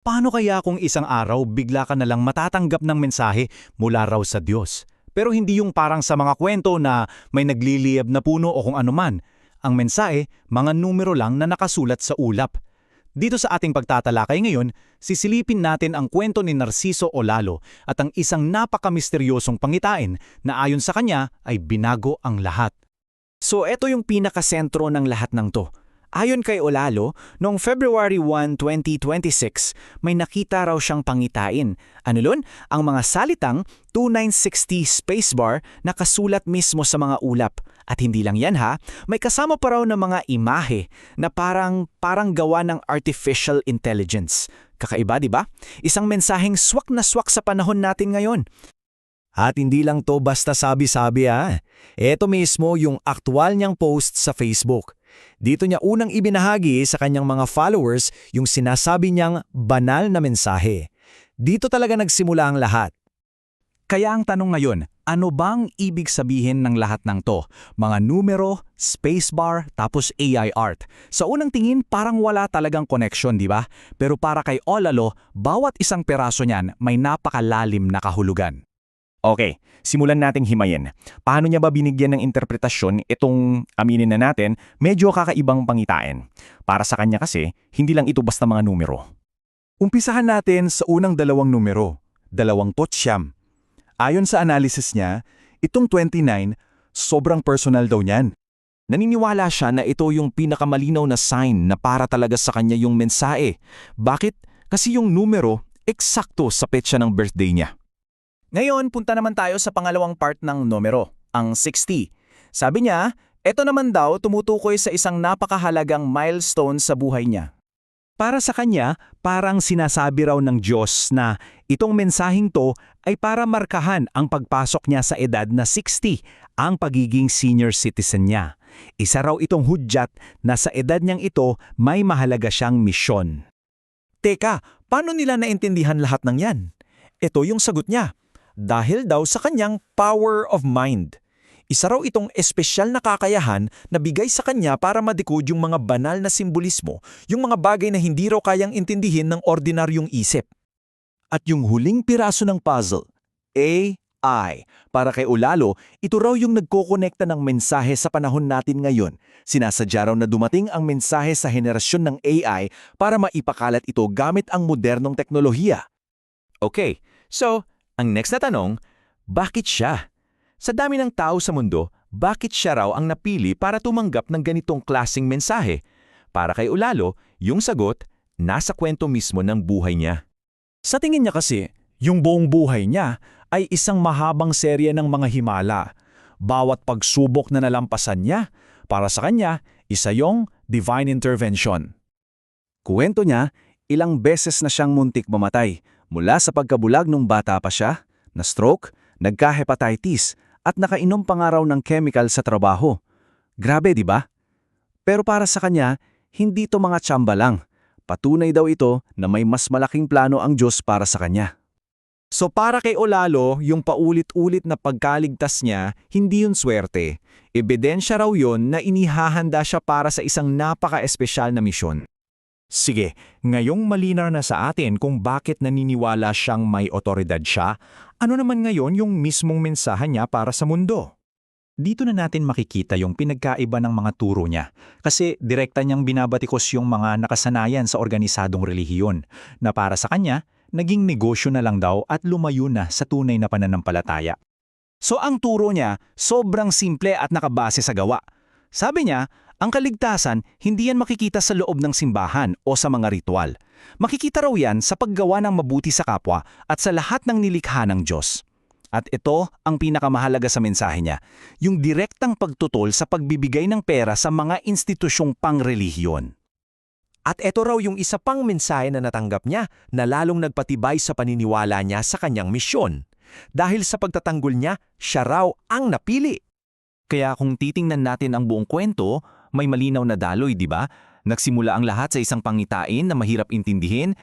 Paano kaya kung isang araw bigla ka nalang matatanggap ng mensahe mula raw sa Diyos? Pero hindi yung parang sa mga kwento na may nagliliyab na puno o kung anuman. Ang mensahe, mga numero lang na nakasulat sa ulap. Dito sa ating pagtatalakay ngayon, sisilipin natin ang kwento ni Narciso Olalo at ang isang napakamisteryosong pangitain na ayon sa kanya ay binago ang lahat. So eto yung pinakasentro ng lahat ng to. Ayon kay Olalo, noong February 1, 2026, may nakita raw siyang pangitain. Ano lun? Ang mga salitang 2960 spacebar na kasulat mismo sa mga ulap. At hindi lang yan ha, may kasama pa raw ng mga imahe na parang gawa ng artificial intelligence. Kakaiba, di ba? Isang mensaheng swak na swak sa panahon natin ngayon. At hindi lang to basta sabi-sabi ha. Ito mismo yung aktwal niyang post sa Facebook. Dito niya unang ibinahagi sa kanyang mga followers yung sinasabi niyang banal na mensahe. Dito talaga nagsimula ang lahat. Kaya ang tanong ngayon, ano bang ibig sabihin ng lahat ng to? Mga numero, spacebar, tapos AI art. Sa unang tingin, parang wala talagang connection, di ba? Pero para kay Olalo, bawat isang peraso niyan may napakalalim na kahulugan. Okay, simulan nating himayin. Paano niya ba binigyan ng interpretasyon itong, aminin na natin, medyo kakaibang pangitain? Para sa kanya kasi, hindi lang ito basta mga numero. Umpisahan natin sa unang dalawang numero, 29. Ayon sa analysis niya, itong 29, sobrang personal daw niyan. Naniniwala siya na ito yung pinakamalinaw na sign na para talaga sa kanya yung mensahe. Bakit? Kasi yung numero, eksakto sa petsa ng birthday niya. Ngayon, punta naman tayo sa pangalawang part ng numero, ang 60. Sabi niya, ito naman daw tumutukoy sa isang napakahalagang milestone sa buhay niya. Para sa kanya, parang sinasabi raw ng Diyos na itong mensaheng to ay para markahan ang pagpasok niya sa edad na 60, ang pagiging senior citizen niya. Isa raw itong hudyat na sa edad niyang ito may mahalaga siyang misyon. Teka, paano nila naintindihan lahat ng yan? Ito yung sagot niya. Dahil daw sa kanyang power of mind. Isa raw itong espesyal na kakayahan na bigay sa kanya para ma-decode yung mga banal na simbolismo, yung mga bagay na hindi raw kayang intindihin ng ordinaryong isip. At yung huling piraso ng puzzle, AI. Para kay Olalo, ito raw yung nagkokonekta ng mensahe sa panahon natin ngayon. Sinasadya raw na dumating ang mensahe sa henerasyon ng AI para maipakalat ito gamit ang modernong teknolohiya. Okay, so ang next na tanong, bakit siya? Sa dami ng tao sa mundo, bakit siya raw ang napili para tumanggap ng ganitong klaseng mensahe? Para kay Olalo, yung sagot, nasa kwento mismo ng buhay niya. Sa tingin niya kasi, yung buong buhay niya ay isang mahabang serye ng mga himala. Bawat pagsubok na nalampasan niya, para sa kanya, isa yung divine intervention. Kuwento niya, ilang beses na siyang muntik mamatay mula sa pagkabulag nung bata pa siya, na-stroke, nagka-hepatitis at nakainom pa nga raw ng chemical sa trabaho. Grabe, di ba? Pero para sa kanya, hindi to mga tsamba lang. Patunay daw ito na may mas malaking plano ang Diyos para sa kanya. So para kay Olalo, yung paulit-ulit na pagkaligtas niya, hindi yun swerte. Ebidensya raw yun na inihahanda siya para sa isang napaka-espesyal na misyon. Sige, ngayong malinaw na sa atin kung bakit naniniwala siyang may otoridad siya, ano naman ngayon yung mismong mensahe niya para sa mundo? Dito na natin makikita yung pinagkaiba ng mga turo niya kasi direkta niyang binabatikos yung mga nakasanayan sa organisadong relihiyon na para sa kanya, naging negosyo na lang daw at lumayo na sa tunay na pananampalataya. So ang turo niya, sobrang simple at nakabase sa gawa. Sabi niya, ang kaligtasan, hindi yan makikita sa loob ng simbahan o sa mga ritual. Makikita raw yan sa paggawa ng mabuti sa kapwa at sa lahat ng nilikha ng Diyos. At ito ang pinakamahalaga sa mensahe niya, yung direktang pagtutol sa pagbibigay ng pera sa mga institusyong pangrelihiyon. At ito raw yung isa pang mensahe na natanggap niya na lalong nagpatibay sa paniniwala niya sa kanyang misyon. Dahil sa pagtatanggol niya, siya raw ang napili. Kaya kung titingnan natin ang buong kwento, may malinaw na daloy, di ba? Nagsimula ang lahat sa isang pangitain na mahirap intindihin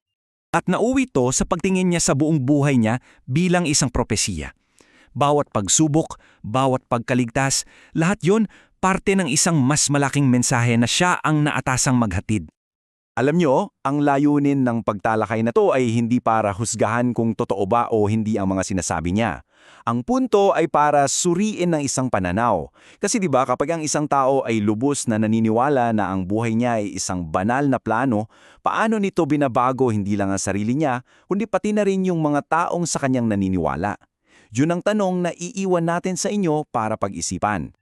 at nauwi to sa pagtingin niya sa buong buhay niya bilang isang propesiya. Bawat pagsubok, bawat pagkaligtas, lahat yon parte ng isang mas malaking mensahe na siya ang naatasang maghatid. Alam nyo, ang layunin ng pagtalakay na to ay hindi para husgahan kung totoo ba o hindi ang mga sinasabi niya. Ang punto ay para suriin ng isang pananaw. Kasi 'di ba kapag ang isang tao ay lubos na naniniwala na ang buhay niya ay isang banal na plano, paano nito binabago hindi lang ang sarili niya, kundi pati na rin yung mga taong sa kanyang naniniwala? Yun ang tanong na iiwan natin sa inyo para pag-isipan.